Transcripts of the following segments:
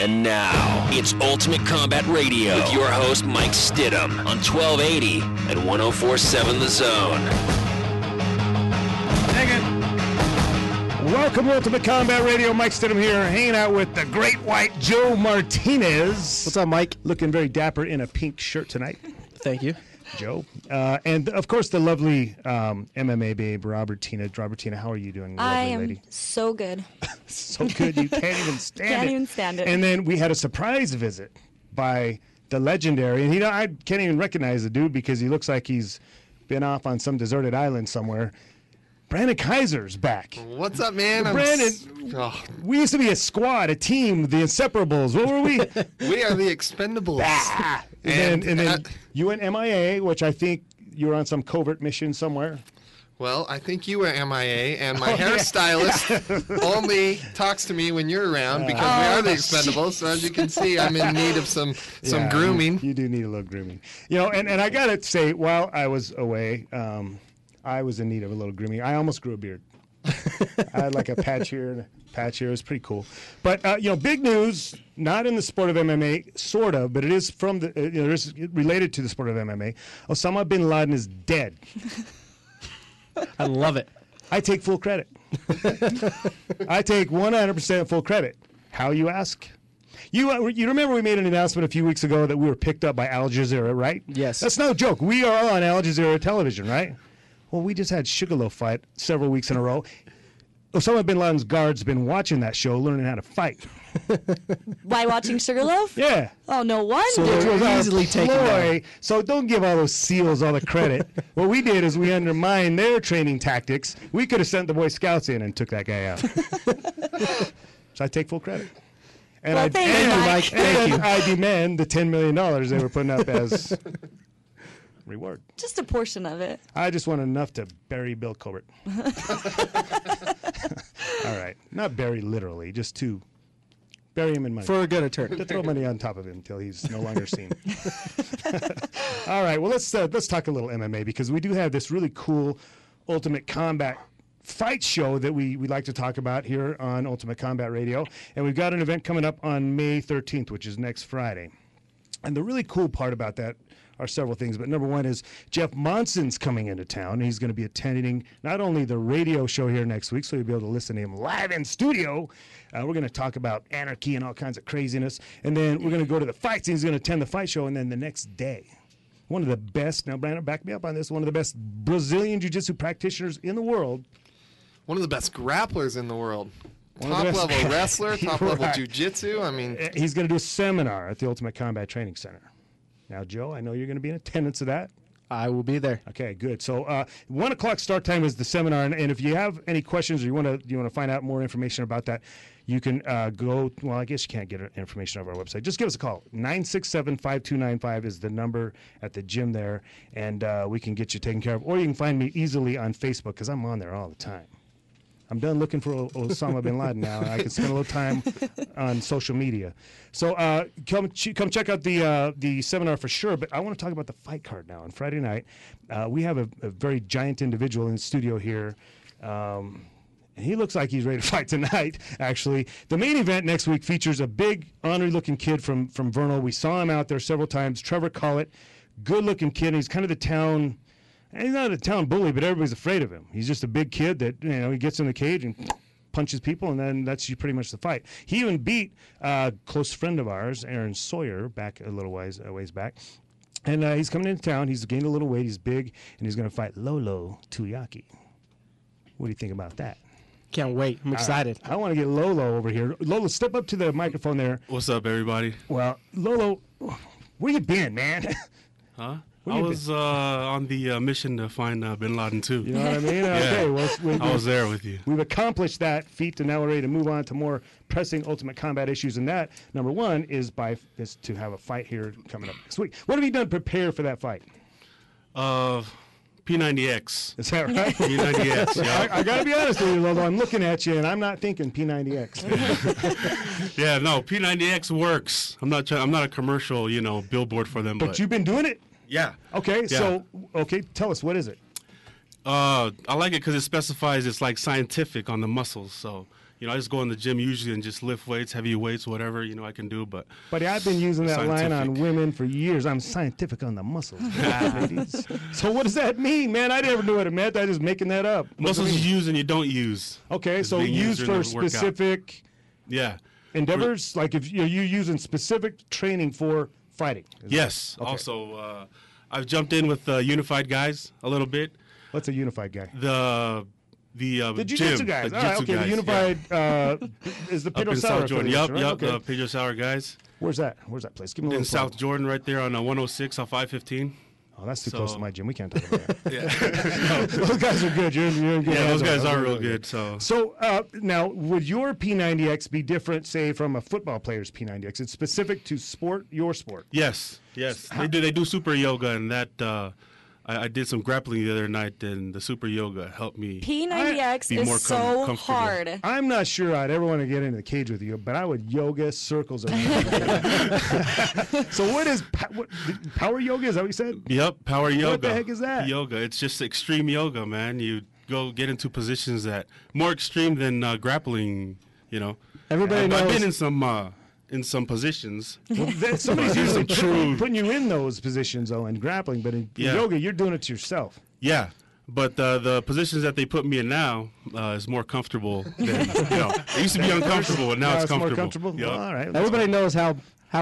And now, it's Ultimate Combat Radio with your host, Mike Stidham, on 1280 and 104.7 The Zone. Welcome to Ultimate Combat Radio. Mike Stidham here, hanging out with the great white Joe Martinez. What's up, Mike? Looking very dapper in a pink shirt tonight. Thank you. Joe. And, of course, the lovely MMA babe, Robertina. Robertina, how are you doing, lovely lady? I am so good. So good, you can't even stand it. Can't even stand it. And then we had a surprise visit by the legendary, and I can't even recognize the dude because he looks like he's been off on some deserted island somewhere. Brandon Kiser's back. What's up, man? Brandon, we used to be a squad, a team, the Inseparables. What were we? We are the Expendables. And then you went MIA, which I think you were on some covert mission somewhere. Well, I think you were MIA, and my hairstylist only talks to me when you're around because we are the Expendables. So as you can see, I'm in need of some grooming. You do need a little grooming. You know, and I got to say, while I was away, I was in need of a little grooming. I almost grew a beard. I had like a patch here and a patch here. It was pretty cool. But, big news, not in the sport of MMA, sort of, but it is from the, it's related to the sport of MMA. Osama bin Laden is dead. I love it. I take full credit. I take 100% full credit. How, you ask? You remember we made an announcement a few weeks ago that we were picked up by Al Jazeera, right? Yes. That's no joke. We are on Al Jazeera television, right? Well, we just had Sugarloaf fight several weeks in a row. Osama bin Laden's guards been watching that show, learning how to fight. By watching Sugarloaf? Yeah. Oh, no wonder. So it was easily taken down. So don't give all those SEALs all the credit. What we did is we undermined their training tactics. We could have sent the Boy Scouts in and took that guy out. So I take full credit. And Well, thank you, Mike. Thank you. I demand the $10 million they were putting up as reward. Just a portion of it. I just want enough to bury Bill Colbert. All right. Not bury literally, just to bury him in money. For a good attorney. To throw money on top of him until he's no longer seen. All right. Well, let's talk a little MMA because we do have this really cool Ultimate Combat fight show that we like to talk about here on Ultimate Combat Radio. And we've got an event coming up on May 13th, which is next Friday. And the really cool part about that are several things, but number one is Jeff Monson's coming into town. He's going to be attending not only the radio show here next week, so you'll be able to listen to him live in studio. We're going to talk about anarchy and all kinds of craziness, and then we're going to go to the fights, and he's going to attend the fight show, and then the next day, one of the best, now Brandon, back me up on this, one of the best Brazilian Jiu-Jitsu practitioners in the world. One of the best grapplers in the world. Top-level wrestler, top-level jiu-jitsu. I mean, he's going to do a seminar at the Ultimate Combat Training Center. Now, Joe, I know you're going to be in attendance of that. I will be there. Okay, good. So 1 o'clock start time is the seminar, and if you have any questions or you want to find out more information about that, you can go. Well, I guess you can't get information off our website. Just give us a call. 967-5295 is the number at the gym there, and we can get you taken care of. Or you can find me easily on Facebook because I'm on there all the time. I'm done looking for Osama bin Laden now. I can spend a little time on social media. So come check out the seminar for sure. But I want to talk about the fight card now. On Friday night, we have a very giant individual in the studio here. And he looks like he's ready to fight tonight, actually. The main event next week features a big, ornery-looking kid from Vernal. We saw him out there several times. Trevor Collett, good-looking kid. He's kind of the town... And he's not a town bully, but everybody's afraid of him. He's just a big kid that, he gets in the cage and punches people, and then that's pretty much the fight. He even beat a close friend of ours, Aaron Sawyer, back a little ways back. And he's coming into town. He's gained a little weight. He's big, and he's going to fight Lolo Tuiaki. What do you think about that? Can't wait. I'm excited. I want to get Lolo over here. Lolo, step up to the microphone there. What's up, everybody? Well, Lolo, where you been, man? Huh? I was on the mission to find Bin Laden, too. You know what I mean? Okay, well, I was there with you. We've accomplished that feat, and now we're ready to move on to more pressing Ultimate Combat issues. And that, number one, is to have a fight here coming up next week. What have you done to prepare for that fight? P90X. Is that right? P90X, yeah. I got to be honest with you, Lolo. I'm looking at you, and I'm not thinking P90X. Yeah, no, P90X works. I'm not a commercial, billboard for them. But you've been doing it? Yeah. Okay, yeah. tell us, what is it? I like it because it specifies it's like scientific on the muscles. So, I just go in the gym usually and just lift weights, heavy weights, whatever, I can do. But I've been using that line on Scientific. women for years. I'm scientific on the muscles. ladies. So what does that mean, man? I never knew what it meant. I was just making that up. What does it muscles mean? you use and you don't use. Okay, is so being used during for the workout. specific Yeah. endeavors? Like if you're using specific training for fighting? Is Yes. that- okay. Also, I've jumped in with Unified Guys a little bit. What's a unified guy? The The jiu-jitsu gym, guys. the All right, jiu-jitsu okay, the guys, unified is the Up Pedro in Sauer South Jordan. Yep, affiliation, right? yep. Okay. The Pedro Sauer guys Where's that? Where's that place? Give me a in little plug. South Jordan, right there on 106 off 515. Oh, that's too So- close to my gym. We can't talk about that. Yeah, Those guys are good. You're in good yeah, hands those guys on are that. real good. So So now, would your P90X be different, say, from a football player's P90X? It's specific to your sport. yes, they do super yoga, and that I did some grappling the other night, and the super yoga helped me. P90X Be more is so comfortable. hard. I'm not sure I'd ever want to get into the cage with you, but I would yoga circles around. So what is power yoga? Is that what you said? Yep, power yoga. What the heck is that? Yoga. It's just extreme yoga, man. You go get into positions that more extreme than grappling. Everybody I've knows. been in some positions. Somebody's There's usually some true- putting you in those positions, though, in grappling, but in Yeah. yoga, you're doing it to yourself. Yeah, but the positions that they put me in now is more comfortable than It used to be uncomfortable, but now Now it's more comfortable. comfortable? Yep. Well, all right. Everybody knows how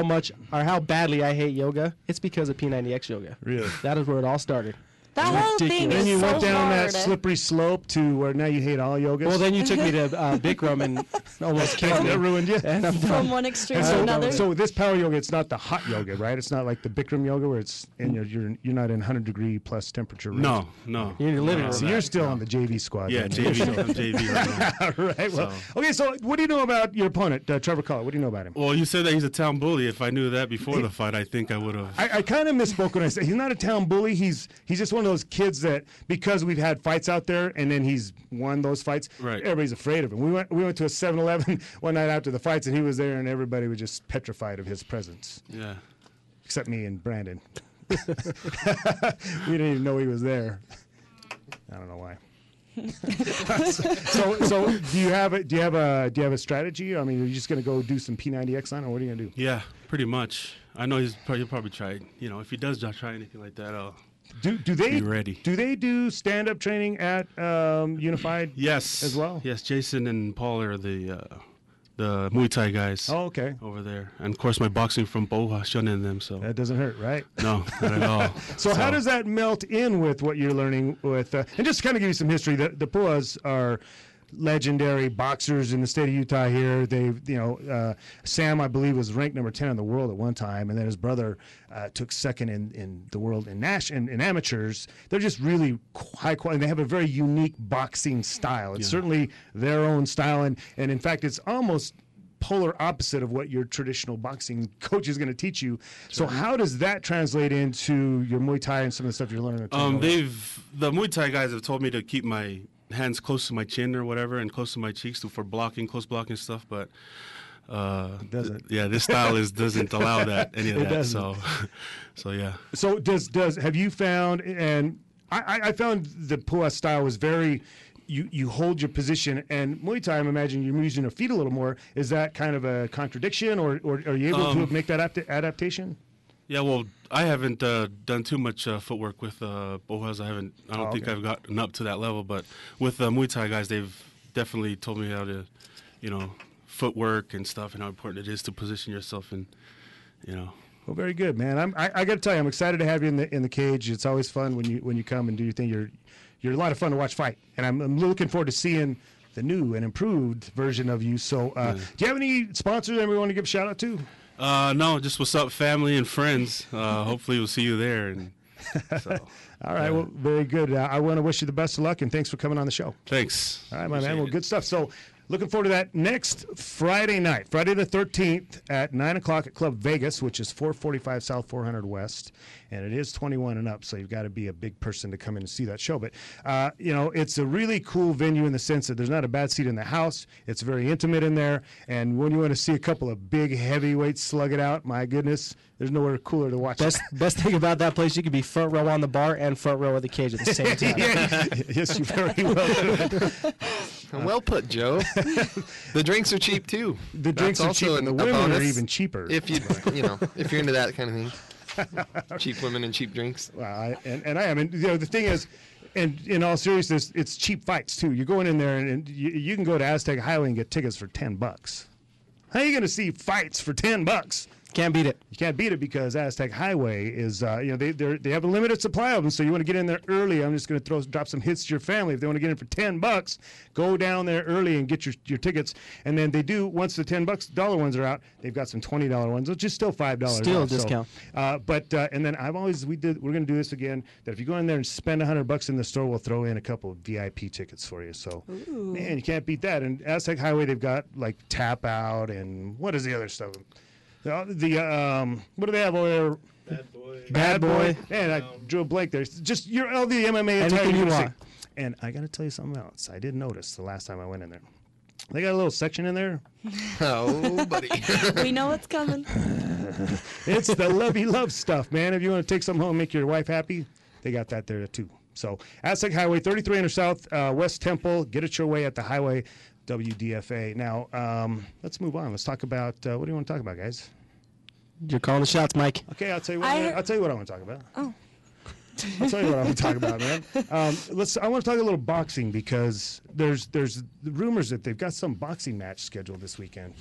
much or how badly I hate yoga. It's because of P90X yoga. Really? That is where it all started. That whole thing ridiculous. Then is you so went down hard. that slippery slope to where now you hate all yogas. Well, then you took me to Bikram and almost killed me. that ruined you. And I'm From done. one extreme And to so, another. so this power yoga, it's not the hot yoga, right? It's not like the Bikram yoga where it's in you're not in 100-degree plus temperature. range. No. You're in your living room. So you're still on the JV squad. Yeah, then. JV. I'm JV right now. All right. Well, okay. So what do you know about your opponent, Trevor Collett? What do you know about him? Well, you said that he's a town bully. If I knew that before the fight, I think I would have. I kind of misspoke when I said he's not a town bully. He's just one of those kids that because we've had fights out there and then he's won those fights, Right. everybody's afraid of him. We went to a 7-Eleven one night after the fights and he was there and everybody was just petrified of his presence, Yeah. except me and Brandon. We didn't even know he was there. I don't know why. so do you have a strategy? I mean, are you just going to go do some P90X on, or what are you going to do? Yeah, pretty much. I know he'll probably try it. If he does try anything like that, I'll Do they be ready. Do they do stand-up training at Unified? Yes. As well? Yes, Jason and Paul are the Muay Thai guys Oh, okay. over there. And, of course, my boxing from Boha, Shun and them. So, That doesn't hurt, right? no, not at all. So how does that melt in with what you're learning with? And just to kind of give you some history, the Puas are legendary boxers in the state of Utah. Here, Sam, I believe, was ranked number 10 in the world at one time, and then his brother took second in the world in amateurs. They're just really high quality. They have a very unique boxing style. It's certainly their own style, and in fact, it's almost polar opposite of what your traditional boxing coach is going to teach you. So how does that translate into your Muay Thai and some of the stuff you're learning? The Muay Thai guys have told me to keep my hands close to my chin or whatever and close to my cheeks for close blocking stuff, but doesn't. Yeah, this style doesn't allow that any of It that. doesn't. So yeah. So have you found, and I found the Pua style was very, you hold your position, and Muay Thai, I'm imagining you're using your feet a little more. Is that kind of a contradiction, or are you able to make that adaptation? Yeah, well, I haven't done too much footwork with Bohas. I don't think I've gotten up to that level. But with the Muay Thai guys, they've definitely told me how to, footwork and stuff, and how important it is to position yourself in, Well, very good, man. I got to tell you, I'm excited to have you in the cage. It's always fun when you come and do your thing. You're a lot of fun to watch fight, and I'm looking forward to seeing the new and improved version of you. So, do you have any sponsors that we want to give a shout out to? No, just what's up, family and friends. Hopefully, we'll see you there. And so, all right, well, very good. I want to wish you the best of luck, and thanks for coming on the show. Thanks. All right, my man. Appreciate Well, it. good stuff. So, Looking forward to that next Friday night, Friday the 13th at 9 o'clock at Club Vegas, which is 445 South 400 West. And it is 21 and up, so you've got to be a big person to come in and see that show. But, it's a really cool venue in the sense that there's not a bad seat in the house. It's very intimate in there. And when you want to see a couple of big heavyweights slug it out, my goodness, there's nowhere cooler to watch. Best thing about that place, you could be front row on the bar and front row of the cage at the same time. Yes, you very well could. Well put, Joe. The drinks are cheap too. The drinks are cheap, and the women are even cheaper. If if you're into that kind of thing, cheap women and cheap drinks. Well, I am. And the thing is, and in all seriousness, it's cheap fights too. You're going in there, and you can go to Aztec Highway and get tickets for $10. How are you going to see fights for $10? Can't beat it. You can't beat it because Aztec Highway is, they have a limited supply of them. So you want to get in there early. I'm just going to drop some hits to your family. If they want to get in for $10, go down there early and get your tickets. And then they do, once the $10 ones are out, they've got some $20 ones, which is still $5. Still a off. discount. And then we're going to do this again. That if you go in there and spend $100 in the store, we'll throw in a couple of VIP tickets for you. So, man, you can't beat that. And Aztec Highway, they've got like Tap Out and what is the other stuff? What do they have over there? Bad Boy. And I drew a blank there. Just all the MMA anything you want. And I got to tell you something else. I did notice the last time I went in there. They got a little section in there. Oh, buddy. We know what's coming. It's the lovey love stuff, man. If you want to take something home and make your wife happy, they got that there too. So Aztec Highway, 3300 South, West Temple. Get it your way at the highway. WDFA. Now, let's move on. Let's talk about what do you want to talk about, guys? You're calling the shots, Mike. Okay, I'll tell you what I want to talk about. Oh. I'll tell you what I want to talk about, man. I want to talk a little boxing because there's rumors that they've got some boxing match scheduled this weekend.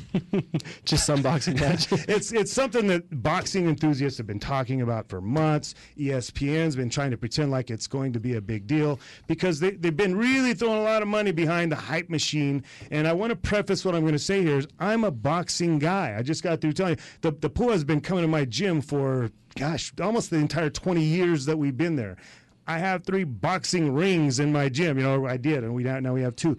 Just some boxing match. It's something that boxing enthusiasts have been talking about for months. ESPN's been trying to pretend like it's going to be a big deal because they've been really throwing a lot of money behind the hype machine. And I want to preface what I'm going to say here is I'm a boxing guy. I just got through telling you the Pua has been coming to my gym for almost the entire 20 years that we've been there. I have 3 boxing rings in my gym. I did, and now we have 2.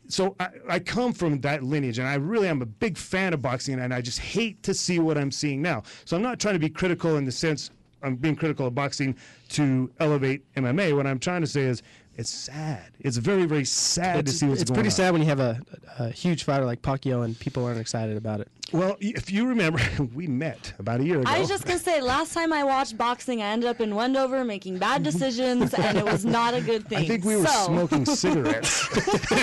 So I come from that lineage, and I really am a big fan of boxing, and I just hate to see what I'm seeing now. So I'm not trying to be critical in the sense I'm being critical of boxing to elevate MMA. What I'm trying to say is it's sad. It's very, very sad to see what's going on. It's pretty sad when you have a huge fighter like Pacquiao and people aren't excited about it. Well, if you remember, we met about a year ago. I was just going to say, last time I watched boxing, I ended up in Wendover making bad decisions, and it was not a good thing. I think we were smoking cigarettes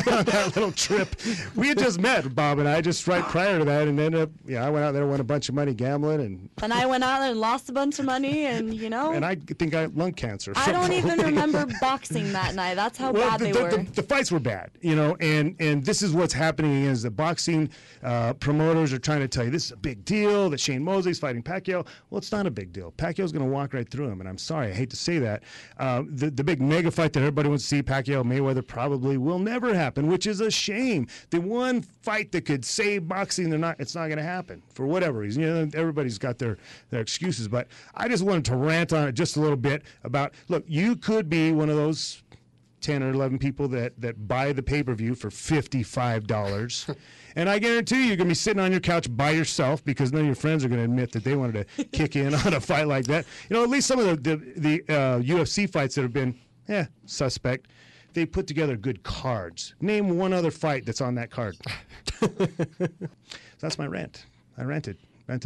on that little trip. We had just met, Bob and I, just right prior to that, and ended up, I went out there and won a bunch of money gambling. And I went out there and lost a bunch of money, and, And I think I had lung cancer. I don't even remember boxing that night. That's how bad they were. The fights were bad, and this is what's happening is the boxing promoters are trying to tell you this is a big deal, that Shane Mosley's fighting Pacquiao. Well, it's not a big deal. Pacquiao's going to walk right through him, and I'm sorry, I hate to say that. The big mega fight that everybody wants to see, Pacquiao-Mayweather, probably will never happen, which is a shame. The one fight that could save boxing, it's not going to happen for whatever reason. Everybody's got their excuses, but I just wanted to rant on it just a little bit about, look, you could be one of those 10 or 11 people that buy the pay-per-view for $55. And I guarantee you're going to be sitting on your couch by yourself because none of your friends are going to admit that they wanted to kick in on a fight like that. At least some of the UFC fights that have been suspect, they put together good cards. Name one other fight that's on that card. So that's my rant. I ranted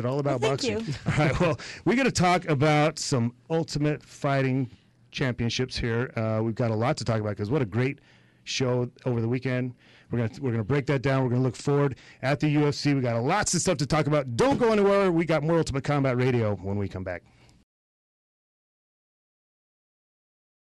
all about boxing. Thank you. All right, well, we're going to talk about some Ultimate Fighting Championships here. We've got a lot to talk about because what a great show over the weekend. We're gonna break that down. We're gonna look forward at the UFC. We got lots of stuff to talk about. Don't go anywhere. We got more Ultimate Combat Radio when we come back.